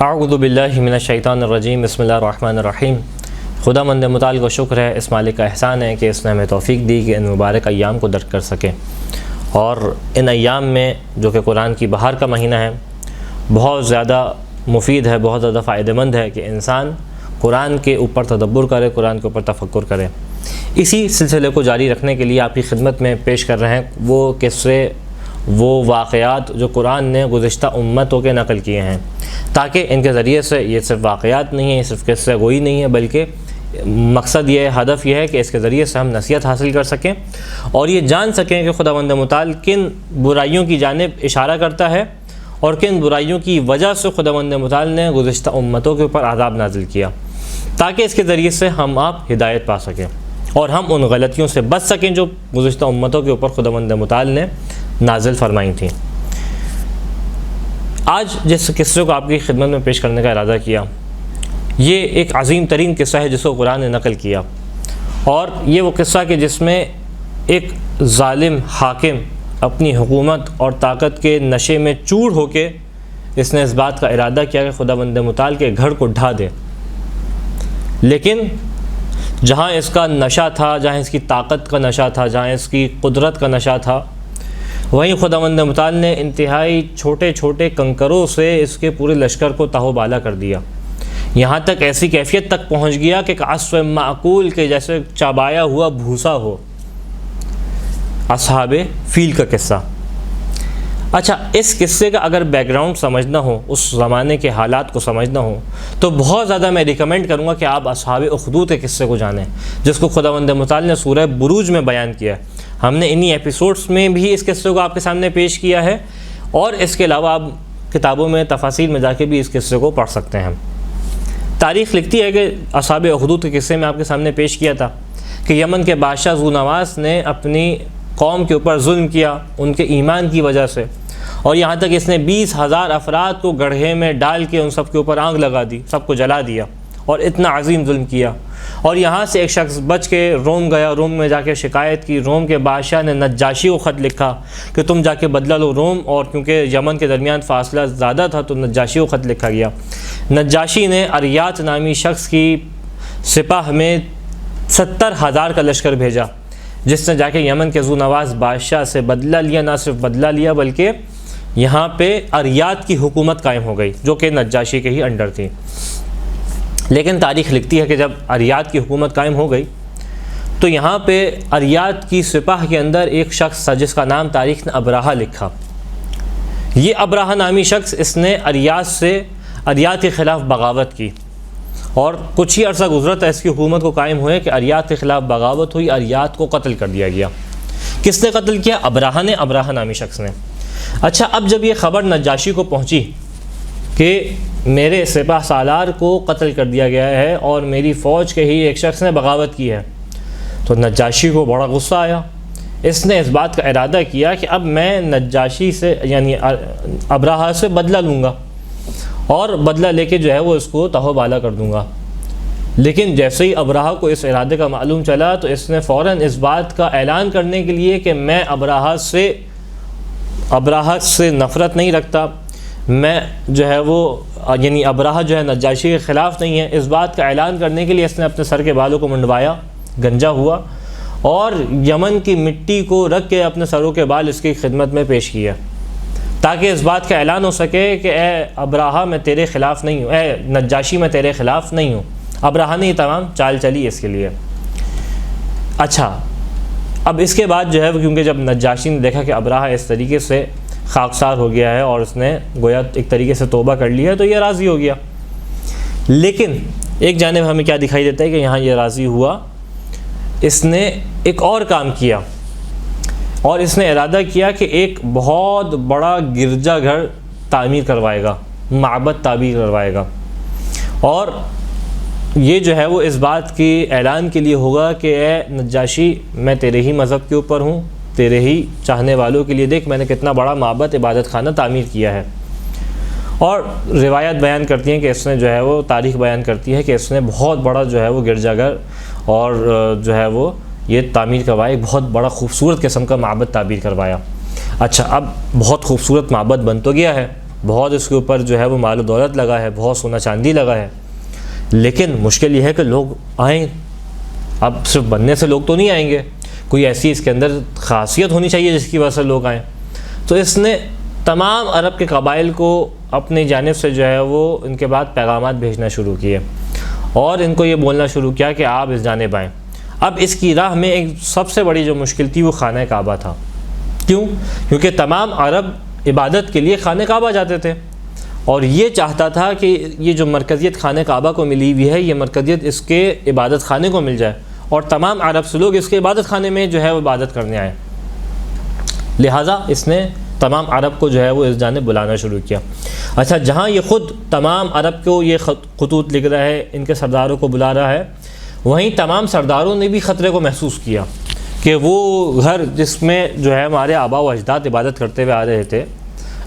اعوذ باللہ من الشیطان الرجیم بسم اللہ الرحمن الرحیم۔ خدا مند متعال کو شکر ہے، اس مالک کا احسان ہے کہ اس نے ہمیں توفیق دی کہ ان مبارک ایام کو درک کر سکیں، اور ان ایام میں جو کہ قرآن کی بہار کا مہینہ ہے بہت زیادہ مفید ہے، بہت زیادہ فائدہ مند ہے کہ انسان قرآن کے اوپر تدبر کرے، قرآن کے اوپر تفکر کرے۔ اسی سلسلے کو جاری رکھنے کے لیے آپ کی خدمت میں پیش کر رہے ہیں وہ قصے، وہ واقعات جو قرآن نے گزشتہ امتوں کے نقل کیے ہیں، تاکہ ان کے ذریعے سے یہ صرف واقعات نہیں ہیں، یہ صرف قصہ گوئی نہیں ہے، بلکہ مقصد یہ ہے، ہدف یہ ہے کہ اس کے ذریعے سے ہم نصیحت حاصل کر سکیں اور یہ جان سکیں کہ خداوند متعال کن برائیوں کی جانب اشارہ کرتا ہے اور کن برائیوں کی وجہ سے خداوند متعال نے گزشتہ امتوں کے اوپر عذاب نازل کیا، تاکہ اس کے ذریعے سے ہم آپ ہدایت پا سکیں اور ہم ان غلطیوں سے بچ سکیں جو گزشتہ امتوں کے اوپر خداوند متعال نے نازل فرمائی تھیں۔ آج جس قصے کو آپ کی خدمت میں پیش کرنے کا ارادہ کیا، یہ ایک عظیم ترین قصہ ہے جس کو قرآن نے نقل کیا، اور یہ وہ قصہ کہ جس میں ایک ظالم حاکم اپنی حکومت اور طاقت کے نشے میں چور ہو کے اس نے اس بات کا ارادہ کیا کہ خداوند متعال کے گھر کو ڈھا دے، لیکن جہاں اس کا نشہ تھا، جہاں اس کی طاقت کا نشہ تھا، جہاں اس کی قدرت کا نشہ تھا، وہیں خداوند متعال نے انتہائی چھوٹے چھوٹے کنکروں سے اس کے پورے لشکر کو تہو بالا کر دیا، یہاں تک ایسی کیفیت تک پہنچ گیا کہ عصف معقول کے جیسے چبایا ہوا بھوسا ہو۔ اصحاب فیل کا قصہ۔ اچھا، اس قصے کا اگر بیک گراؤنڈ سمجھنا ہو، اس زمانے کے حالات کو سمجھنا ہو، تو بہت زیادہ میں ریکمینڈ کروں گا کہ آپ اصحاب اخدود کے قصے کو جانیں، جس کو خداوند متعال نے سورہ بروج میں بیان کیا ہے۔ ہم نے انہی ایپیسوڈز میں بھی اس قصے کو آپ کے سامنے پیش کیا ہے، اور اس کے علاوہ آپ کتابوں میں تفاصیل میں جا کے بھی اس قصے کو پڑھ سکتے ہیں۔ تاریخ لکھتی ہے کہ اصحاب اخدود کے قصے میں آپ کے سامنے پیش کیا تھا کہ یمن کے بادشاہ ذو نواس نے اپنی قوم کے اوپر ظلم کیا ان کے ایمان کی وجہ سے، اور یہاں تک اس نے 20,000 افراد کو گڑھے میں ڈال کے ان سب کے اوپر آگ لگا دی، سب کو جلا دیا، اور اتنا عظیم ظلم کیا۔ اور یہاں سے ایک شخص بچ کے روم گیا، روم میں جا کے شکایت کی، روم کے بادشاہ نے نجاشی کو خط لکھا کہ تم جا کے بدلہ لو روم، اور کیونکہ یمن کے درمیان فاصلہ زیادہ تھا تو نجاشی کو خط لکھا گیا۔ نجاشی نے اریات نامی شخص کی سپاہ میں 70,000 کا لشکر بھیجا، جس نے جا کے یمن کے ذو نواس بادشاہ سے بدلہ لیا، نہ صرف بدلہ لیا بلکہ یہاں پہ اریات کی حکومت قائم ہو گئی جو کہ نجاشی کے ہی انڈر تھی۔ لیکن تاریخ لکھتی ہے کہ جب اریات کی حکومت قائم ہو گئی تو یہاں پہ اریات کی سپاہ کے اندر ایک شخص تھا جس کا نام تاریخ نے ابراہہ لکھا۔ یہ ابراہہ نامی شخص اس نے اریات کے خلاف بغاوت کی، اور کچھ ہی عرصہ گزرا تھا اس کی حکومت کو قائم ہوئے کہ اریات کے خلاف بغاوت ہوئی، اریات کو قتل کر دیا گیا۔ کس نے قتل کیا؟ ابراہہ نے، ابراہہ نامی شخص نے۔ اچھا، اب جب یہ خبر نجاشی کو پہنچی کہ میرے سپاہ سالار کو قتل کر دیا گیا ہے اور میری فوج کے ہی ایک شخص نے بغاوت کی ہے، تو نجاشی کو بڑا غصہ آیا۔ اس نے اس بات کا ارادہ کیا کہ اب میں نجاشی سے یعنی ابراہہ سے بدلہ لوں گا، اور بدلہ لے کے جو ہے وہ اس کو تہو بالا کر دوں گا۔ لیکن جیسے ہی ابراہہ کو اس ارادے کا معلوم چلا تو اس نے فوراً اس بات کا اعلان کرنے کے لیے کہ میں ابراہہ سے نفرت نہیں رکھتا، میں جو ہے وہ یعنی ابراہہ جو ہے نجاشی کے خلاف نہیں ہے، اس بات کا اعلان کرنے کے لیے اس نے اپنے سر کے بالوں کو منڈوایا، گنجا ہوا، اور یمن کی مٹی کو رکھ کے اپنے سروں کے بال اس کی خدمت میں پیش کیا، تاکہ اس بات کا اعلان ہو سکے کہ اے ابراہہ میں تیرے خلاف نہیں ہوں، اے نجاشی میں تیرے خلاف نہیں ہوں۔ ابراہہ نے یہ تمام چال چلی اس کے لیے۔ اچھا، اب اس کے بعد جو ہے کیونکہ جب نجاشی نے دیکھا کہ ابراہہ اس طریقے سے خاکسار ہو گیا ہے اور اس نے گویا ایک طریقے سے توبہ کر لیا، تو یہ راضی ہو گیا۔ لیکن ایک جانب ہمیں کیا دکھائی دیتا ہے کہ یہاں یہ راضی ہوا، اس نے ایک اور کام کیا، اور اس نے ارادہ کیا کہ ایک بہت بڑا گرجا گھر تعمیر کروائے گا، معبد تعمیر کروائے گا، اور یہ جو ہے وہ اس بات کی اعلان کے لیے ہوگا کہ اے نجاشی، میں تیرے ہی مذہب کے اوپر ہوں، تیرے ہی چاہنے والوں کے لیے دیکھ میں نے کتنا بڑا معبد عبادت خانہ تعمیر کیا ہے۔ اور روایت بیان کرتی ہیں کہ اس نے جو ہے وہ تاریخ بیان کرتی ہے کہ اس نے بہت بڑا جو ہے وہ گرجا گھر اور جو ہے وہ یہ تعمیر کروایا، بہت بڑا خوبصورت قسم کا معبد تعمیر کروایا۔ اچھا، اب بہت خوبصورت معبد بن تو گیا ہے، بہت اس کے اوپر جو ہے وہ مال و دولت لگا ہے، بہت سونا چاندی لگا ہے، لیکن مشکل یہ ہے کہ لوگ آئیں۔ اب صرف بننے سے لوگ تو نہیں آئیں گے، کوئی ایسی اس کے اندر خاصیت ہونی چاہیے جس کی وجہ سے لوگ آئیں۔ تو اس نے تمام عرب کے قبائل کو اپنی جانب سے جو ہے وہ ان کے بعد پیغامات بھیجنا شروع کیے اور ان کو یہ بولنا شروع کیا کہ آپ اس جانب آئیں۔ اب اس کی راہ میں ایک سب سے بڑی جو مشکل تھی وہ خانہ کعبہ تھا۔ کیوں؟ کیونکہ تمام عرب عبادت کے لیے خانہ کعبہ جاتے تھے، اور یہ چاہتا تھا کہ یہ جو مرکزیت خانہ کعبہ کو ملی ہوئی ہے، یہ مرکزیت اس کے عبادت خانے کو مل جائے اور تمام عرب سے لوگ اس کے عبادت خانے میں جو ہے وہ عبادت کرنے آئے۔ لہٰذا اس نے تمام عرب کو جو ہے وہ اس جانب بلانا شروع کیا۔ اچھا، جہاں یہ خود تمام عرب کو یہ خطوط لکھ رہا ہے، ان کے سرداروں کو بلا رہا ہے، وہیں تمام سرداروں نے بھی خطرے کو محسوس کیا کہ وہ گھر جس میں جو ہے ہمارے آبا و اجداد عبادت کرتے ہوئے آ رہے تھے،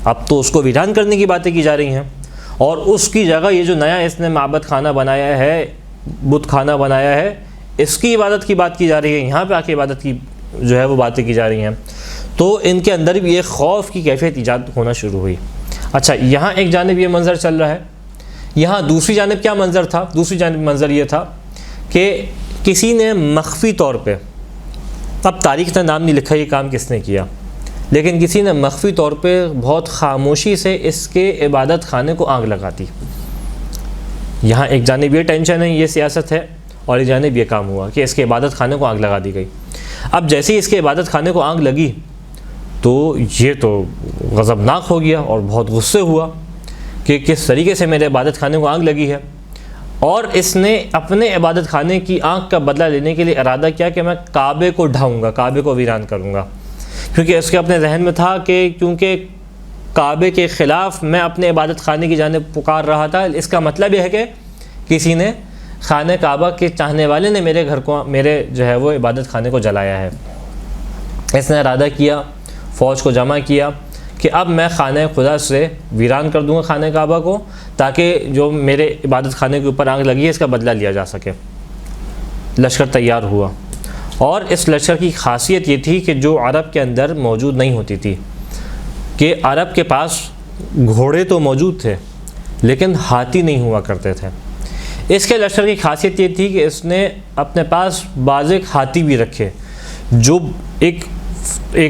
اب تو اس کو ویران کرنے کی باتیں کی جا رہی ہیں، اور اس کی جگہ یہ جو نیا اس نے معبد خانہ بنایا ہے، بت خانہ بنایا ہے، اس کی عبادت کی بات کی جا رہی ہے، یہاں پہ آ کے عبادت کی جو ہے وہ باتیں کی جا رہی ہیں۔ تو ان کے اندر بھی ایک خوف کی کیفیت ایجاد ہونا شروع ہوئی۔ اچھا، یہاں ایک جانب یہ منظر چل رہا ہے، یہاں دوسری جانب کیا منظر تھا؟ دوسری جانب منظر یہ تھا کہ کسی نے مخفی طور پہ، اب تاریخ نے نام نہیں لکھا یہ کام کس نے کیا، لیکن کسی نے مخفی طور پہ بہت خاموشی سے اس کے عبادت خانے کو آگ لگا دی۔ یہاں ایک جانب یہ ٹینشن ہے، یہ سیاست ہے، اور ایک جانب یہ کام ہوا کہ اس کے عبادت خانے کو آگ لگا دی گئی۔ اب جیسے ہی اس کے عبادت خانے کو آگ لگی تو یہ تو غضبناک ہو گیا اور بہت غصے ہوا کہ کس طریقے سے میرے عبادت خانے کو آگ لگی ہے، اور اس نے اپنے عبادت خانے کی آگ کا بدلہ لینے کے لیے ارادہ کیا کہ میں کعبے کو ڈھاؤں گا، کعبے کو ویران کروں گا، کیونکہ اس کے اپنے ذہن میں تھا کہ کیونکہ کعبے کے خلاف میں اپنے عبادت خانے کی جانب پکار رہا تھا، اس کا مطلب یہ ہے کہ کسی نے، خانہ کعبہ کے چاہنے والے نے میرے گھر کو، میرے جو ہے وہ عبادت خانے کو جلایا ہے۔ اس نے ارادہ کیا، فوج کو جمع کیا کہ اب میں خانہ خدا سے ویران کر دوں گا خانہ کعبہ کو، تاکہ جو میرے عبادت خانے کے اوپر آگ لگی ہے اس کا بدلہ لیا جا سکے۔ لشکر تیار ہوا، اور اس لشکر کی خاصیت یہ تھی کہ جو عرب کے اندر موجود نہیں ہوتی تھی، کہ عرب کے پاس گھوڑے تو موجود تھے لیکن ہاتھی نہیں ہوا کرتے تھے۔ اس کے لشکر کی خاصیت یہ تھی کہ اس نے اپنے پاس بعض ایک ہاتھی بھی رکھے، جو ایک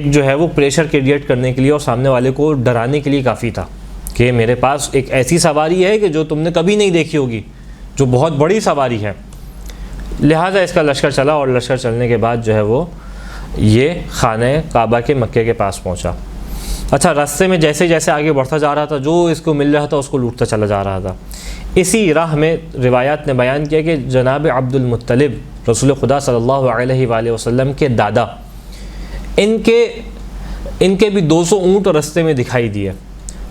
جو ہے وہ پریشر کریٹ کرنے کے لیے اور سامنے والے کو ڈرانے کے لیے کافی تھا کہ میرے پاس ایک ایسی سواری ہے کہ جو تم نے کبھی نہیں دیکھی ہوگی، جو بہت بڑی سواری ہے۔ لہٰذا اس کا لشکر چلا، اور لشکر چلنے کے بعد جو ہے وہ یہ خانہ کعبہ کے مکے کے پاس پہنچا۔ اچھا، راستے میں جیسے جیسے آگے بڑھتا جا رہا تھا، جو اس کو مل رہا تھا اس کو لوٹتا چلا جا رہا تھا۔ اسی راہ میں روایات نے بیان کیا کہ جناب عبد المطلب رسول خدا صلی اللہ علیہ وآلہ وسلم کے دادا، ان کے بھی 200 اونٹ رستے میں دکھائی دیے،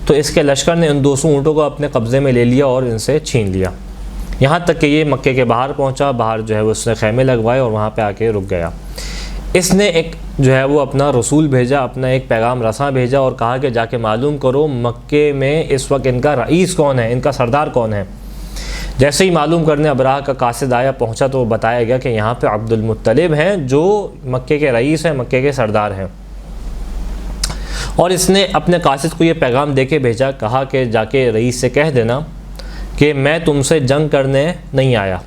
تو اس کے لشکر نے ان 200 اونٹوں کو اپنے قبضے میں لے لیا اور ان سے چھین لیا، یہاں تک کہ یہ مکے کے باہر پہنچا۔ باہر جو ہے وہ اس نے خیمے لگوائے اور وہاں پہ آ کے رک گیا۔ اس نے ایک جو ہے وہ اپنا رسول بھیجا، اپنا ایک پیغام رساں بھیجا، اور کہا کہ جا کے معلوم کرو مکے میں اس وقت ان کا رئیس کون ہے، ان کا سردار کون ہے۔ جیسے ہی معلوم کرنے ابراہ کا قاصد آیا، پہنچا، تو بتایا گیا کہ یہاں پہ عبد المطلب ہیں جو مکے کے رئیس ہیں، مکے کے سردار ہیں۔ اور اس نے اپنے قاصد کو یہ پیغام دے کے بھیجا، کہا کہ جا کے رئیس سے کہہ دینا کہ میں تم سے جنگ کرنے نہیں آیا،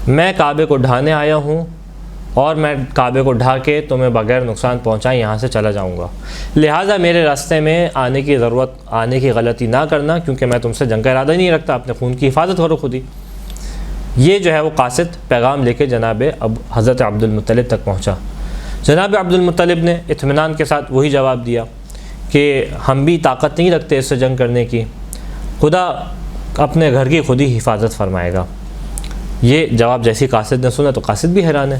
میں کعبے کو ڈھانے آیا ہوں، اور میں کعبے کو ڈھا کے تمہیں بغیر نقصان پہنچائے یہاں سے چلا جاؤں گا، لہٰذا میرے راستے میں آنے کی غلطی نہ کرنا، کیونکہ میں تم سے جنگ کا ارادہ نہیں رکھتا، اپنے خون کی حفاظت کرو خود ہی۔ یہ جو ہے وہ قاصد پیغام لے کے جناب حضرت عبد المطلب تک پہنچا۔ جناب عبد المطلب نے اطمینان کے ساتھ وہی جواب دیا کہ ہم بھی طاقت نہیں رکھتے اس سے جنگ کرنے کی، خدا اپنے گھر کی خود ہی حفاظت فرمائے گا۔ یہ جواب جیسی قاصد نے سنا تو قاصد بھی حیران ہے،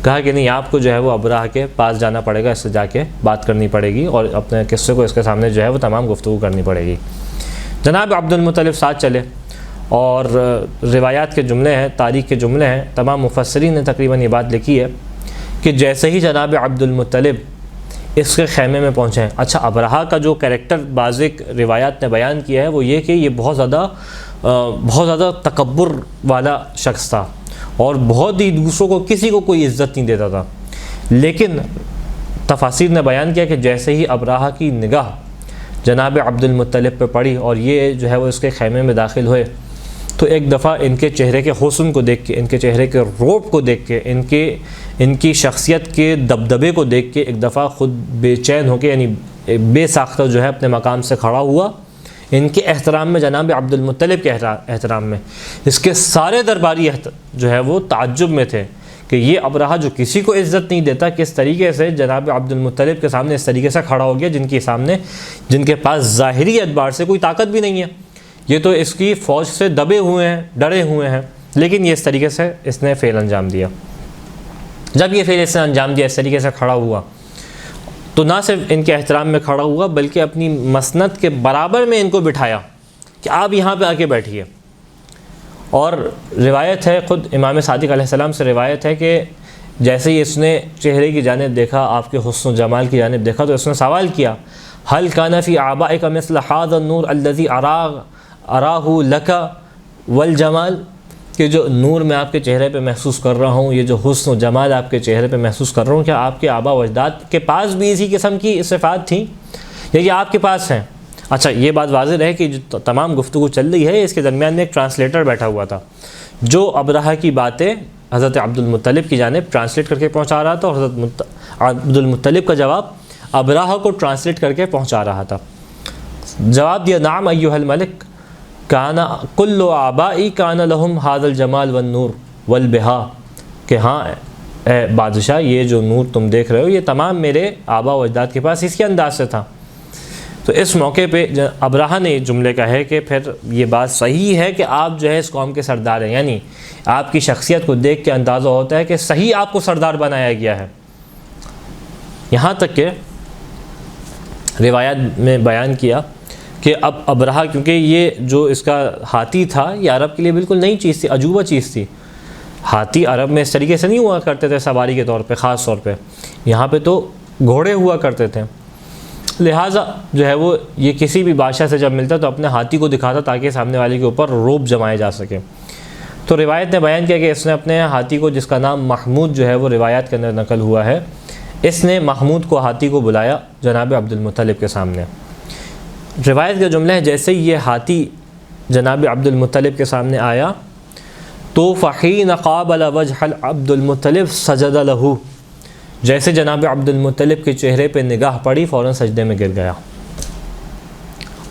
کہا کہ نہیں، آپ کو جو ہے وہ ابراہ کے پاس جانا پڑے گا، اس سے جا کے بات کرنی پڑے گی اور اپنے قصے کو اس کے سامنے جو ہے وہ تمام گفتگو کرنی پڑے گی۔ جناب عبد المطلب ساتھ چلے، اور روایات کے جملے ہیں، تاریخ کے جملے ہیں، تمام مفسرین نے تقریباً یہ بات لکھی ہے کہ جیسے ہی جناب عبد المطلب اس کے خیمے میں پہنچے ہیں۔ اچھا، ابراہ کا جو کریکٹر بعض روایات نے بیان کیا ہے وہ یہ کہ یہ بہت زیادہ تکبر والا شخص تھا، اور بہت ہی دوسروں کو، کسی کو کوئی عزت نہیں دیتا تھا، لیکن تفاسیر نے بیان کیا کہ جیسے ہی ابراہ کی نگاہ جناب عبد المطلب پہ پڑی اور یہ جو ہے وہ اس کے خیمے میں داخل ہوئے، تو ایک دفعہ ان کے چہرے کے حسن کو دیکھ کے، ان کے چہرے کے روب کو دیکھ کے، ان کی شخصیت کے دبدبے کو دیکھ کے ایک دفعہ خود بے چین ہو کے، یعنی بے ساختہ جو ہے اپنے مقام سے کھڑا ہوا ان کے احترام میں، جناب عبد المطلب کے احترام میں۔ اس کے سارے درباری جو ہے وہ تعجب میں تھے کہ یہ ابرہہ جو کسی کو عزت نہیں دیتا، کس طریقے سے جناب عبد المطلب کے سامنے اس طریقے سے کھڑا ہو گیا، جن کے پاس ظاہری اعتبار سے کوئی طاقت بھی نہیں ہے، یہ تو اس کی فوج سے دبے ہوئے ہیں، ڈرے ہوئے ہیں، لیکن یہ اس طریقے سے اس نے فعل انجام دیا۔ جب یہ فعل اس نے انجام دیا، اس طریقے سے کھڑا ہوا، تو نہ صرف ان کے احترام میں کھڑا ہوا بلکہ اپنی مسند کے برابر میں ان کو بٹھایا کہ آپ یہاں پہ آ کے بیٹھیے۔ اور روایت ہے، خود امام صادق علیہ السلام سے روایت ہے کہ جیسے ہی اس نے چہرے کی جانب دیکھا، آپ کے حسن و جمال کی جانب دیکھا، تو اس نے سوال کیا، هل كان في آبائك مثل هذا النور الذي أراه لك والجمال، کہ جو نور میں آپ کے چہرے پہ محسوس کر رہا ہوں، یہ جو حسن و جمال آپ کے چہرے پہ محسوس کر رہا ہوں، کیا آپ کے آبا و اجداد کے پاس بھی اسی قسم کی صفات تھیں یا یہ آپ کے پاس ہیں؟ اچھا، یہ بات واضح ہے کہ جو تمام گفتگو چل رہی ہے اس کے درمیان میں ایک ٹرانسلیٹر بیٹھا ہوا تھا جو ابرہہ کی باتیں حضرت عبد المطلب کی جانب ٹرانسلیٹ کر کے پہنچا رہا تھا، اور حضرت عبد المطلب کا جواب ابرہہ کو ٹرانسلیٹ کر کے پہنچا رہا تھا۔ جواب دیا، نعم ایھا الملک کان کل آبائی کان لہم ھذا الجمال والنور والبہا، کہ ہاں اے بادشاہ، یہ جو نور تم دیکھ رہے ہو یہ تمام میرے آبا و اجداد کے پاس اس کے انداز سے تھا۔ تو اس موقع پہ ابرہہ نے جملے کا ہے کہ پھر یہ بات صحیح ہے کہ آپ جو ہے اس قوم کے سردار ہیں، یعنی آپ کی شخصیت کو دیکھ کے اندازہ ہوتا ہے کہ صحیح آپ کو سردار بنایا گیا ہے۔ یہاں تک کہ روایات میں بیان کیا کہ اب ابرہہ، کیونکہ یہ جو اس کا ہاتھی تھا یہ عرب کے لیے بالکل نئی چیز تھی، عجوبہ چیز تھی۔ ہاتھی عرب میں اس طریقے سے نہیں ہوا کرتے تھے سواری کے طور پہ، خاص طور پہ یہاں پہ تو گھوڑے ہوا کرتے تھے، لہٰذا جو ہے وہ یہ کسی بھی بادشاہ سے جب ملتا تو اپنے ہاتھی کو دکھاتا تاکہ سامنے والے کے اوپر رعب جمائے جا سکے۔ تو روایت نے بیان کیا کہ اس نے اپنے ہاتھی کو، جس کا نام محمود جو ہے وہ روایات کے اندر نقل ہوا ہے، اس نے محمود کو، ہاتھی کو بلایا جناب عبد المطلب کے سامنے۔ روایت کا جملہ ہے، جیسے ہی یہ ہاتھی جناب عبد المطلب کے سامنے آیا تو فحین قابل وجہ عبد المطلب سجد لہ، جیسے جناب عبد المطلب کے چہرے پہ نگاہ پڑی فوراً سجدے میں گر گیا،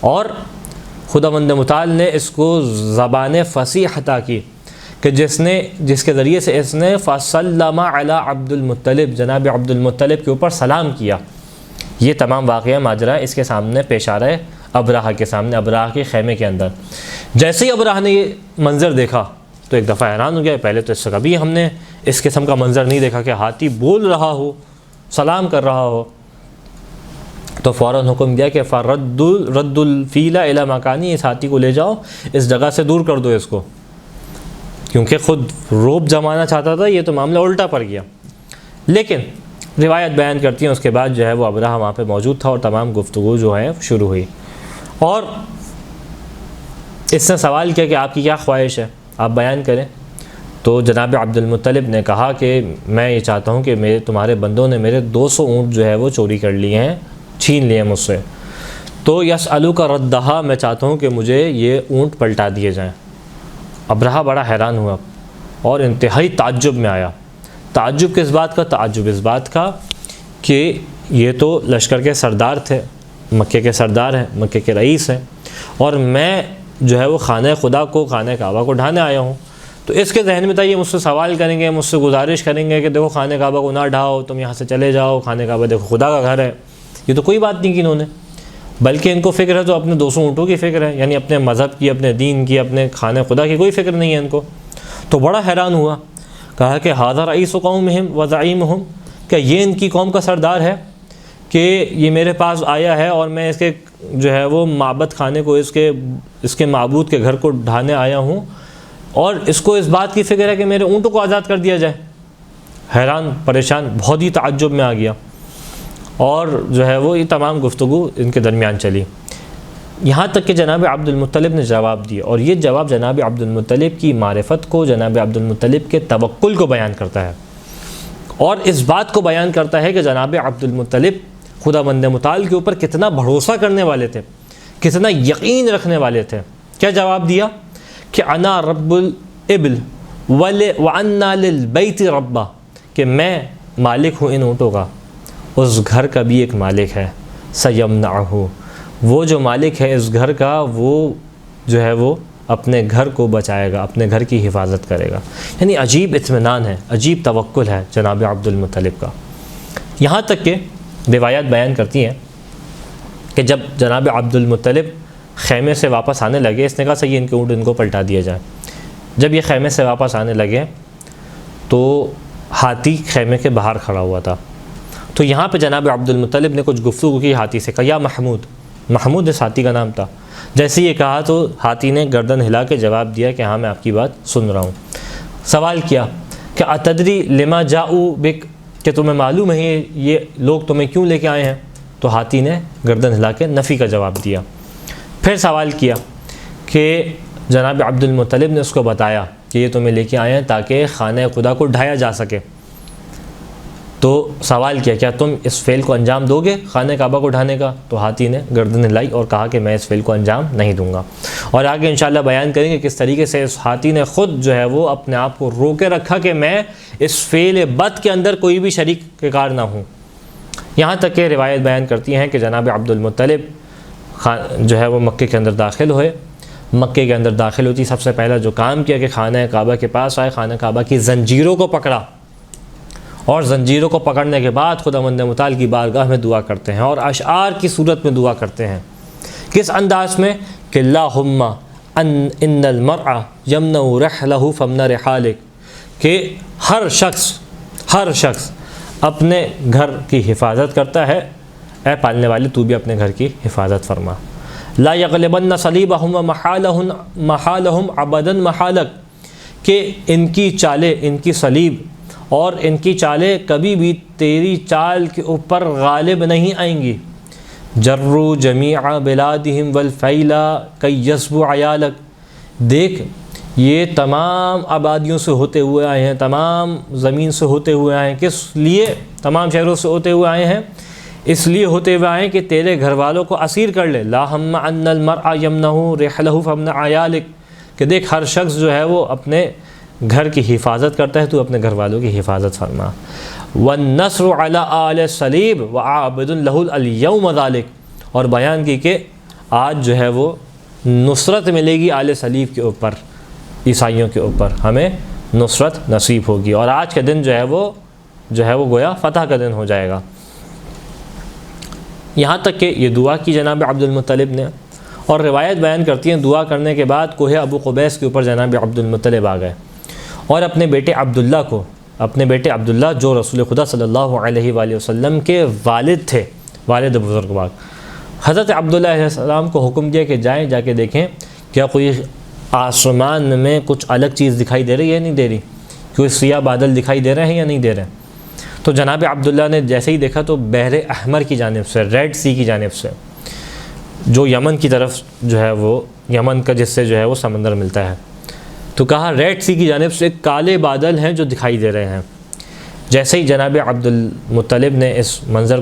اور خداوند متعال نے اس کو زبان فصیح عطا کی کہ جس کے ذریعے سے اس نے فسلم علی عبد المطلب، جناب عبد المطلب کے اوپر سلام کیا۔ یہ تمام واقعہ ماجرا اس کے سامنے پیش آ رہا ہے، ابرہہ کے سامنے، ابرہہ کے خیمے کے اندر۔ جیسے ہی ابرہہ نے یہ منظر دیکھا تو ایک دفعہ حیران ہو گیا، پہلے تو اس سے کبھی ہم نے اس قسم کا منظر نہیں دیکھا کہ ہاتھی بول رہا ہو، سلام کر رہا ہو۔ تو فوراً حکم دیا کہ رد الفیل الی مکانی، اس ہاتھی کو لے جاؤ، اس جگہ سے دور کر دو اس کو، کیونکہ خود روب جمانا چاہتا تھا، یہ تو معاملہ الٹا پڑ گیا۔ لیکن روایت بیان کرتی ہیں اس کے بعد جو ہے وہ ابرہہ وہاں پہ موجود تھا اور تمام گفتگو جو ہے شروع ہوئی، اور اس نے سوال کیا کہ آپ کی کیا خواہش ہے، آپ بیان کریں۔ تو جناب عبد المطلب نے کہا کہ میں یہ چاہتا ہوں کہ تمہارے بندوں نے میرے 200 اونٹ جو ہے وہ چوری کر لیے ہیں، چھین لیے ہیں مجھ سے، تو یسألوک ردہا، میں چاہتا ہوں کہ مجھے یہ اونٹ پلٹا دیے جائیں۔ ابرہہ بڑا حیران ہوا اور انتہائی تعجب میں آیا۔ تعجب کس بات کا؟ تعجب اس بات کا کہ یہ تو لشکر کے سردار تھے، مکے کے سردار ہیں، مکے کے رئیس ہیں، اور میں جو ہے وہ خانہ خدا کو، خانہ کعبہ کو ڈھانے آیا ہوں۔ تو اس کے ذہن میں تھا یہ مجھ سے سوال کریں گے، مجھ سے گزارش کریں گے کہ دیکھو خانہ کعبہ کو نہ ڈھاؤ، تم یہاں سے چلے جاؤ، خانہ کعبہ دیکھو خدا کا گھر ہے۔ یہ تو کوئی بات نہیں کی انہوں نے، بلکہ ان کو فکر ہے تو اپنے 200 اونٹوں کی فکر ہے، یعنی اپنے مذہب کی، اپنے دین کی، اپنے خانہ خدا کی کوئی فکر نہیں ہے ان کو۔ تو بڑا حیران ہوا، کہا کہ ھذا رئیس قومہم وزعیمہم، کہ یہ ان کی قوم کا سردار ہے کہ یہ میرے پاس آیا ہے اور میں اس کے جو ہے وہ معبد خانے کو، اس کے معبود کے گھر کو ڈھانے آیا ہوں، اور اس کو اس بات کی فکر ہے کہ میرے اونٹوں کو آزاد کر دیا جائے۔ حیران پریشان، بہت ہی تعجب میں آ گیا، اور جو ہے وہ یہ تمام گفتگو ان کے درمیان چلی، یہاں تک کہ جناب عبد المطلب نے جواب دیا، اور یہ جواب جناب عبد المطلب کی معرفت کو، جناب عبد المطلب کے توکل کو بیان کرتا ہے، اور اس بات کو بیان کرتا ہے کہ جناب عبد المطلب خدا بند متعال کے اوپر کتنا بھروسہ کرنے والے تھے، کتنا یقین رکھنے والے تھے. کیا جواب دیا کہ انا رب الابل وانا للبیت ربا، کہ میں مالک ہوں ان اونٹوں کا، اس گھر کا بھی ایک مالک ہے. سیمنعہ، وہ جو مالک ہے اس گھر کا، وہ جو ہے وہ اپنے گھر کو بچائے گا، اپنے گھر کی حفاظت کرے گا. یعنی عجیب اطمینان ہے، عجیب توکل ہے جناب عبد المطلب کا. یہاں تک کہ روایات بیان کرتی ہیں کہ جب جناب عبد المطلب خیمے سے واپس آنے لگے، اس نے کہا صحیح ان کے اونٹ ان کو پلٹا دیا جائے. جب یہ خیمے سے واپس آنے لگے تو ہاتھی خیمے کے باہر کھڑا ہوا تھا. تو یہاں پہ جناب عبد المطلب نے کچھ گفتگو کی ہاتھی سے، کہا یا محمود، محمود اس ہاتھی کا نام تھا. جیسے یہ کہا تو ہاتھی نے گردن ہلا کے جواب دیا کہ ہاں میں آپ کی بات سن رہا ہوں. سوال کیا کہ اتدری لما جاؤ بک، کہ تمہیں معلوم ہے یہ لوگ تمہیں کیوں لے کے آئے ہیں؟ تو ہاتھی نے گردن ہلا کے نفی کا جواب دیا. پھر سوال کیا کہ جناب عبد المطلب نے اس کو بتایا کہ یہ تمہیں لے کے آئے ہیں تاکہ خانہ خدا کو ڈھایا جا سکے. تو سوال کیا تم اس فعل کو انجام دو گے خانہ کعبہ کو ڈھانے کا؟ تو ہاتھی نے گردن ہلائی اور کہا کہ میں اس فعل کو انجام نہیں دوں گا. اور آگے انشاءاللہ بیان کریں گے کس طریقے سے اس ہاتھی نے خود جو ہے وہ اپنے آپ کو روکے رکھا کہ میں اس فعل بد کے اندر کوئی بھی شریک کار نہ ہوں. یہاں تک کہ روایت بیان کرتی ہیں کہ جناب عبد المطلب جو ہے وہ مکے کے اندر داخل ہوئے. مکے کے اندر داخل ہوتی سب سے پہلا جو کام کیا کہ خانہ کعبہ کے پاس آئے، خانہ کعبہ کی زنجیروں کو پکڑا، اور زنجیروں کو پکڑنے کے بعد خداوند متعال کی بارگاہ میں دعا کرتے ہیں اور اشعار کی صورت میں دعا کرتے ہیں. کس انداز میں؟ کہ اللہم ان المرء یمنع رحلہ فامنع رحالک، کہ ہر شخص اپنے گھر کی حفاظت کرتا ہے، اے پالنے والے تو بھی اپنے گھر کی حفاظت فرما. لا یغلبن صلیبہم محالہم ابدا محالک، کہ ان کی چالیں، ان کی صلیب اور ان کی چالیں کبھی بھی تیری چال کے اوپر غالب نہیں آئیں گی. جروا جمیع بلادہم والفیلا کی یسبوا عیالک، دیکھ یہ تمام آبادیوں سے ہوتے ہوئے آئے ہیں، تمام زمین سے ہوتے ہوئے آئے ہیں. کس لیے؟ تمام شہروں سے ہوتے ہوئے آئے ہیں، اس لیے ہوتے ہوئے آئے کہ تیرے گھر والوں کو اسیر کر لے. لا ہم ان المرء یمنع رحلہ فامنع عیالک، کہ دیکھ ہر شخص جو ہے وہ اپنے گھر کی حفاظت کرتا ہے، تو اپنے گھر والوں کی حفاظت فرما. والنصر علی آل الصلیب وعابد لہ الیوم ذلک، اور بیان کی کہ آج جو ہے وہ نصرت ملے گی آل صلیب کے اوپر، عیسائیوں کے اوپر ہمیں نصرت نصیب ہوگی، اور آج کا دن جو ہے وہ گویا فتح کا دن ہو جائے گا. یہاں تک کہ یہ دعا کی جناب عبد المطلب نے، اور روایت بیان کرتی ہیں دعا کرنے کے بعد کوہ ابو قبیس کے اوپر جناب عبد المطلب آ گئے اور اپنے بیٹے عبداللہ جو رسول خدا صلی اللہ علیہ وآلہ وسلم کے والد تھے، والد بزرگوار، حضرت عبداللہ علیہ السلام کو حکم دیا کہ جائیں جا کے دیکھیں کیا کوئی آسمان میں کچھ الگ چیز دکھائی دے رہی ہے یا نہیں دے رہی، کوئی سیاہ بادل دکھائی دے رہے ہیں یا نہیں دے رہے ہیں. تو جناب عبداللہ نے جیسے ہی دیکھا تو بحر احمر کی جانب سے، ریڈ سی کی جانب سے، جو یمن کی طرف جو ہے وہ یمن کا جس سے جو ہے وہ سمندر ملتا ہے، تو کہا ریڈ سی کی جانب سے کالے بادل ہیں جو دکھائی دے رہے ہیں. جیسے ہی جناب عبد المطلب نے اس منظر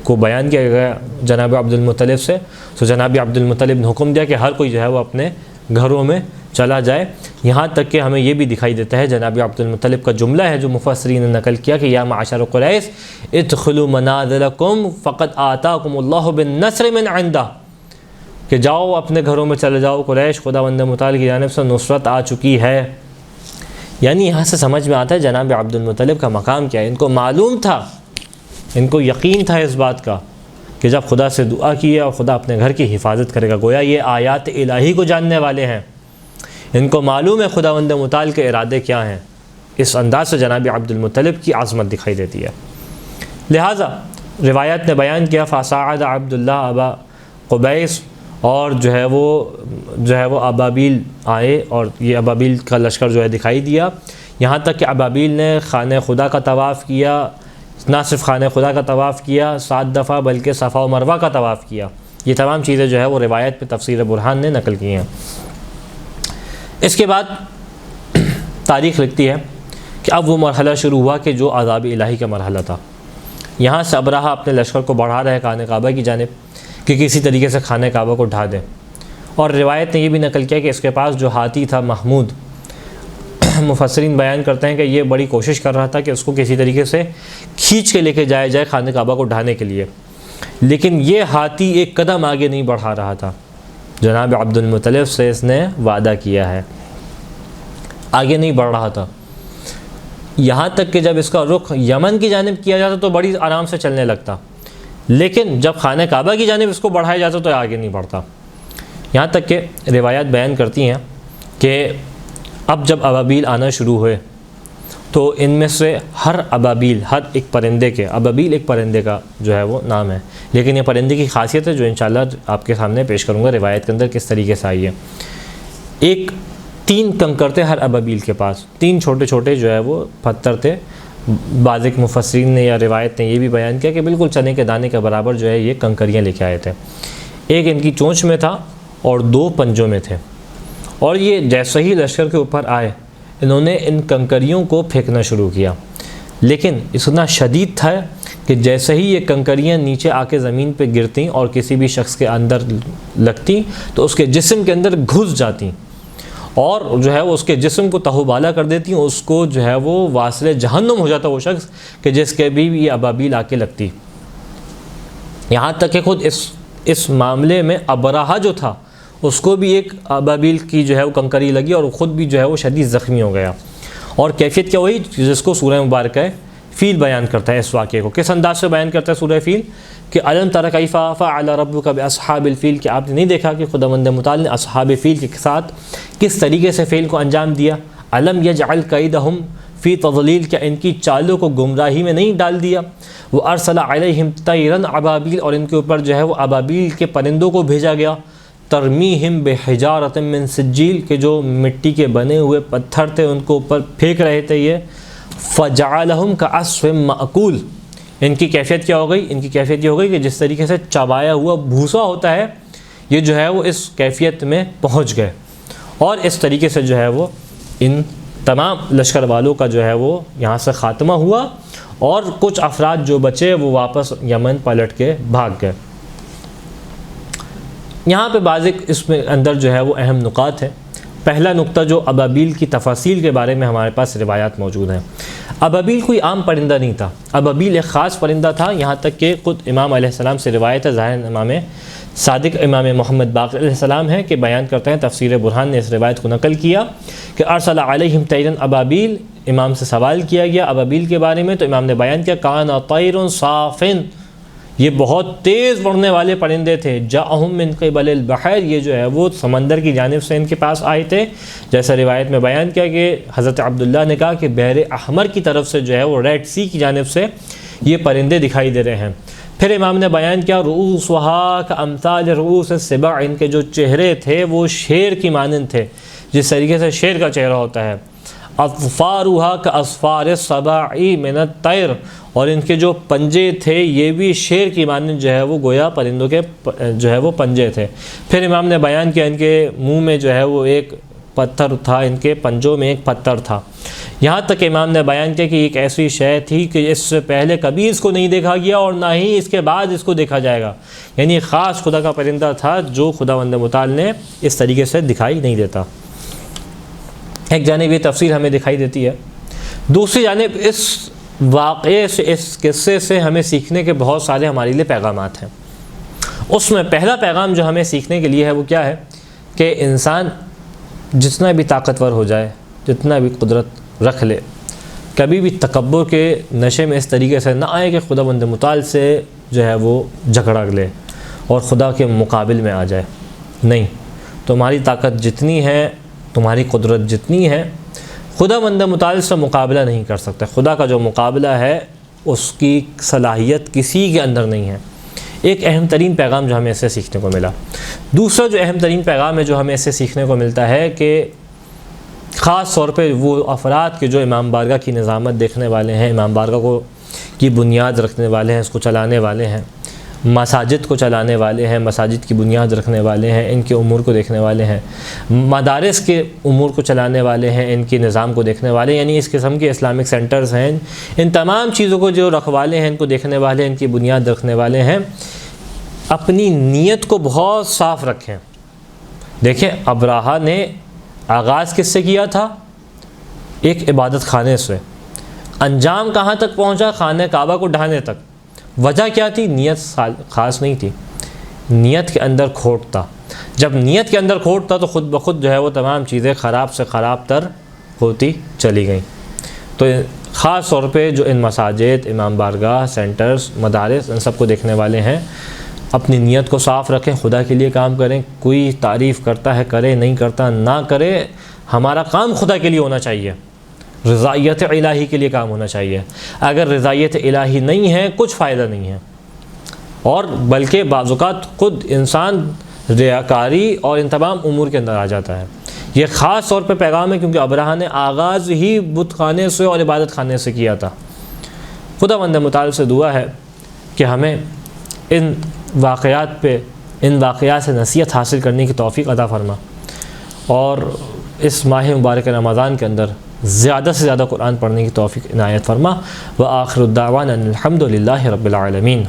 کو بیان کیا گیا جناب عبد المطلب سے، تو جناب عبد المطلب نے حکم دیا کہ ہر کوئی جو ہے وہ اپنے گھروں میں چلا جائے. یہاں تک کہ ہمیں یہ بھی دکھائی دیتا ہے جناب عبد المطلب کا جملہ ہے جو مفسرین نے نقل کیا کہ یا معاشر قریش ادخلوا منازلکم فقد آتاکم اللہ بالنصر من عندہ، کہ جاؤ اپنے گھروں میں چلے جاؤ، قریش خداوند متعال کی جانب سے نصرت آ چکی ہے. یعنی یہاں سے سمجھ میں آتا ہے جناب عبد المطلب کا مقام کیا ہے. ان کو معلوم تھا، ان کو یقین تھا اس بات کا کہ جب خدا سے دعا کی ہے اور خدا اپنے گھر کی حفاظت کرے گا. گویا یہ آیات الہی کو جاننے والے ہیں، ان کو معلوم ہے خداوند متعال کے ارادے کیا ہیں. اس انداز سے جناب عبد المطلب کی عظمت دکھائی دیتی ہے. لہٰذا روایت نے بیان کیا فصعد عبداللہ ابا قبیس، اور جو ہے وہ ابابیل آئے اور یہ ابابیل کا لشکر جو ہے دکھائی دیا. یہاں تک کہ ابابیل نے خانہ خدا کا طواف کیا، نہ صرف خانہ خدا کا طواف کیا 7 دفعہ بلکہ صفا و مروہ کا طواف کیا. یہ تمام چیزیں جو ہے وہ روایت پہ تفسیر برہان نے نقل کی ہیں. اس کے بعد تاریخ لکھتی ہے کہ اب وہ مرحلہ شروع ہوا کہ جو عذاب الہی کا مرحلہ تھا. یہاں سے ابرہہ اپنے لشکر کو بڑھا رہے خانہ کعبہ کی جانب کہ کسی طریقے سے خانہ کعبہ کو ڈھا دیں. اور روایت نے یہ بھی نقل کیا کہ اس کے پاس جو ہاتھی تھا محمود، مفسرین بیان کرتے ہیں کہ یہ بڑی کوشش کر رہا تھا کہ اس کو کسی طریقے سے کھینچ کے لے کے جایا جائے خانہ کعبہ کو ڈھانے کے لیے، لیکن یہ ہاتھی ایک قدم آگے نہیں بڑھا رہا تھا. جناب عبد المطلب سے اس نے وعدہ کیا ہے، آگے نہیں بڑھ رہا تھا. یہاں تک کہ جب اس کا رخ یمن کی جانب کیا جاتا تو بڑی آرام سے چلنے لگتا، لیکن جب خانہ کعبہ کی جانب اس کو بڑھایا جاتا تو آگے نہیں بڑھتا. یہاں تک کہ روایات بیان کرتی ہیں کہ اب جب ابابیل آنا شروع ہوئے تو ان میں سے ہر ابابیل، ہر ایک پرندے کے، ابابیل ایک پرندے کا جو ہے وہ نام ہے، لیکن یہ پرندے کی خاصیت ہے جو انشاءاللہ آپ کے سامنے پیش کروں گا روایت کے اندر کس طریقے سے آئی ہے. ایک 3 کنکر تھے ہر ابابیل کے پاس، 3 چھوٹے چھوٹے جو ہے وہ پتھر تھے. بعض ایک مفسرین نے یا روایت نے یہ بھی بیان کیا کہ بالکل چنے کے دانے کے برابر جو ہے یہ کنکریاں لے کے آئے تھے. ایک ان کی چونچ میں تھا اور 2 پنجوں میں تھے، اور یہ جیسے ہی لشکر کے اوپر آئے انہوں نے ان کنکریوں کو پھینکنا شروع کیا، لیکن اتنا شدید تھا کہ جیسے ہی یہ کنکریاں نیچے آ کے زمین پہ گرتیں اور کسی بھی شخص کے اندر لگتیں تو اس کے جسم کے اندر گھس جاتیں اور جو ہے وہ اس کے جسم کو تہو بالا کر دیتی، اس کو جو ہے وہ واصل جہنم ہو جاتا وہ شخص کہ جس کے بھی یہ ابابیل آ کے لگتی. یہاں تک کہ خود اس معاملے میں ابرہہ جو تھا اس کو بھی ایک ابابیل کی جو ہے وہ کنکری لگی اور خود بھی جو ہے وہ شدید زخمی ہو گیا. اور کیفیت کیا ہوئی جس کو سورہ مبارکہ فیل بیان کرتا ہے. اس واقعے کو کس انداز سے بیان کرتا ہے سورہ فیل کہ الم تر کیف فعل ربک باصحاب الفیل، کہ آپ نے نہیں دیکھا کہ خداوند متعال نے اصحاب فیل کے ساتھ کس طریقے سے فیل کو انجام دیا. الم یجعل کیدہم فی تضلیل، کیا ان کی چالوں کو گمراہی میں نہیں ڈال دیا. وارسل علیہم طیرا ابابیل، اور ان کے اوپر جو ہے وہ ابابیل کے پرندوں کو بھیجا گیا. ترمیہم بحجارۃ من سجیل، کہ جو مٹی کے بنے ہوئے پتھر تھے ان کو اوپر پھینک رہے تھے یہ. فجعلہم کعصف مأکول، ان کی کیفیت کیا ہو گئی؟ ان کی کیفیت یہ ہو گئی کہ جس طریقے سے چبایا ہوا بھوسا ہوتا ہے یہ جو ہے وہ اس کیفیت میں پہنچ گئے. اور اس طریقے سے جو ہے وہ ان تمام لشکر والوں کا جو ہے وہ یہاں سے خاتمہ ہوا اور کچھ افراد جو بچے وہ واپس یمن پلٹ کے بھاگ گئے. یہاں پہ بعض اس میں اندر جو ہے وہ اہم نکات ہیں. پہلا نقطہ جو ابابیل کی تفاصیل کے بارے میں ہمارے پاس روایات موجود ہیں. ابابیل کوئی عام پرندہ نہیں تھا، ابابیل ایک خاص پرندہ تھا. یہاں تک کہ خود امام علیہ السلام سے روایت ہے، ظاہر امام صادق امام محمد باقر علیہ السلام ہے کہ بیان کرتے ہیں، تفسیر برہان نے اس روایت کو نقل کیا کہ ارسل علیہم طیرا ابابیل. امام سے سوال کیا گیا ابابیل کے بارے میں تو امام نے بیان کیا کان طیر صافن، یہ بہت تیز بڑھنے والے پرندے تھے. جاءہم من قبل البحر، یہ جو ہے وہ سمندر کی جانب سے ان کے پاس آئے تھے. جیسا روایت میں بیان کیا کہ حضرت عبداللہ نے کہا کہ بحر احمر کی طرف سے جو ہے وہ ریڈ سی کی جانب سے یہ پرندے دکھائی دے رہے ہیں. پھر امام نے بیان کیا رؤوسھا کامثال رؤوس السبع، ان کے جو چہرے تھے وہ شیر کی مانند تھے جس طریقے سے شیر کا چہرہ ہوتا ہے. اظفارھا کاظفار السبع من الطیر، اور ان کے جو پنجے تھے یہ بھی شیر کی مانند جو ہے وہ گویا پرندوں کے جو ہے وہ پنجے تھے. پھر امام نے بیان کیا ان کے منہ میں جو ہے وہ ایک پتھر تھا، ان کے پنجوں میں ایک پتھر تھا. یہاں تک امام نے بیان کیا کہ ایک ایسی شے تھی کہ اس سے پہلے کبھی اس کو نہیں دیکھا گیا اور نہ ہی اس کے بعد اس کو دیکھا جائے گا. یعنی خاص خدا کا پرندہ تھا جو خداوند متعال نے اس طریقے سے دکھائی نہیں دیتا. ایک جانب یہ تفسیر ہمیں دکھائی دیتی ہے، دوسری جانب اس واقعے سے، اس قصے سے ہمیں سیکھنے کے بہت سارے ہمارے لیے پیغامات ہیں. اس میں پہلا پیغام جو ہمیں سیکھنے کے لیے ہے وہ کیا ہے کہ انسان جتنا بھی طاقتور ہو جائے، جتنا بھی قدرت رکھ لے، کبھی بھی تکبر کے نشے میں اس طریقے سے نہ آئے کہ خداوند متعال سے جو ہے وہ جھگڑا لے اور خدا کے مقابل میں آ جائے. نہیں، تمہاری طاقت جتنی ہے، تمہاری قدرت جتنی ہے، خداوند متعال سے مقابلہ نہیں کر سکتا. خدا کا جو مقابلہ ہے اس کی صلاحیت کسی کے اندر نہیں ہے. ایک اہم ترین پیغام جو ہمیں اس سے سیکھنے کو ملا. دوسرا جو اہم ترین پیغام ہے جو ہمیں اس سے سیکھنے کو ملتا ہے کہ خاص طور پہ وہ افراد کے جو امام بارگاہ کی نظامت دیکھنے والے ہیں، امام بارگاہ کو کی بنیاد رکھنے والے ہیں، اس کو چلانے والے ہیں، مساجد کو چلانے والے ہیں، مساجد کی بنیاد رکھنے والے ہیں، ان کے امور کو دیکھنے والے ہیں، مدارس کے امور کو چلانے والے ہیں، ان کے نظام کو دیکھنے والے، یعنی اس قسم کے اسلامک سینٹرز ہیں، ان تمام چیزوں کو جو رکھوالے ہیں، ان کو دیکھنے والے ہیں، ان کی بنیاد رکھنے والے ہیں، اپنی نیت کو بہت صاف رکھیں۔ دیکھیں ابراہہ نے آغاز کس سے کیا تھا؟ ایک عبادت خانے سے، انجام کہاں تک پہنچا؟ خانہ کعبہ کو ڈھانے تک۔ وجہ کیا تھی؟ نیت خاص نہیں تھی، نیت کے اندر کھوٹ تھا۔ جب نیت کے اندر کھوٹ تھا تو خود بخود جو ہے وہ تمام چیزیں خراب سے خراب تر ہوتی چلی گئیں۔ تو خاص طور پہ جو ان مساجد، امام بارگاہ، سینٹرز، مدارس، ان سب کو دیکھنے والے ہیں، اپنی نیت کو صاف رکھیں، خدا کے لیے کام کریں۔ کوئی تعریف کرتا ہے کرے، نہیں کرتا نہ کرے، ہمارا کام خدا کے لیے ہونا چاہیے، رضائیت الہی کے لیے کام ہونا چاہیے۔ اگر رضائیت الہی نہیں ہے کچھ فائدہ نہیں ہے، اور بلکہ بعض اوقات خود انسان ریاکاری اور ان تمام امور کے اندر آ جاتا ہے۔ یہ خاص طور پہ پیغام ہے کیونکہ ابراہہ نے آغاز ہی بت خانے سے اور عبادت خانے سے کیا تھا۔ خداوند متعال سے دعا ہے کہ ہمیں ان واقعات سے نصیحت حاصل کرنے کی توفیق عطا فرما، اور اس ماہ مبارک رمضان کے اندر زیادہ سے زیادہ قرآن پڑھنے کی توفیق عنایت فرما۔ وآخر الدعوانا الحمد للہ رب العالمین۔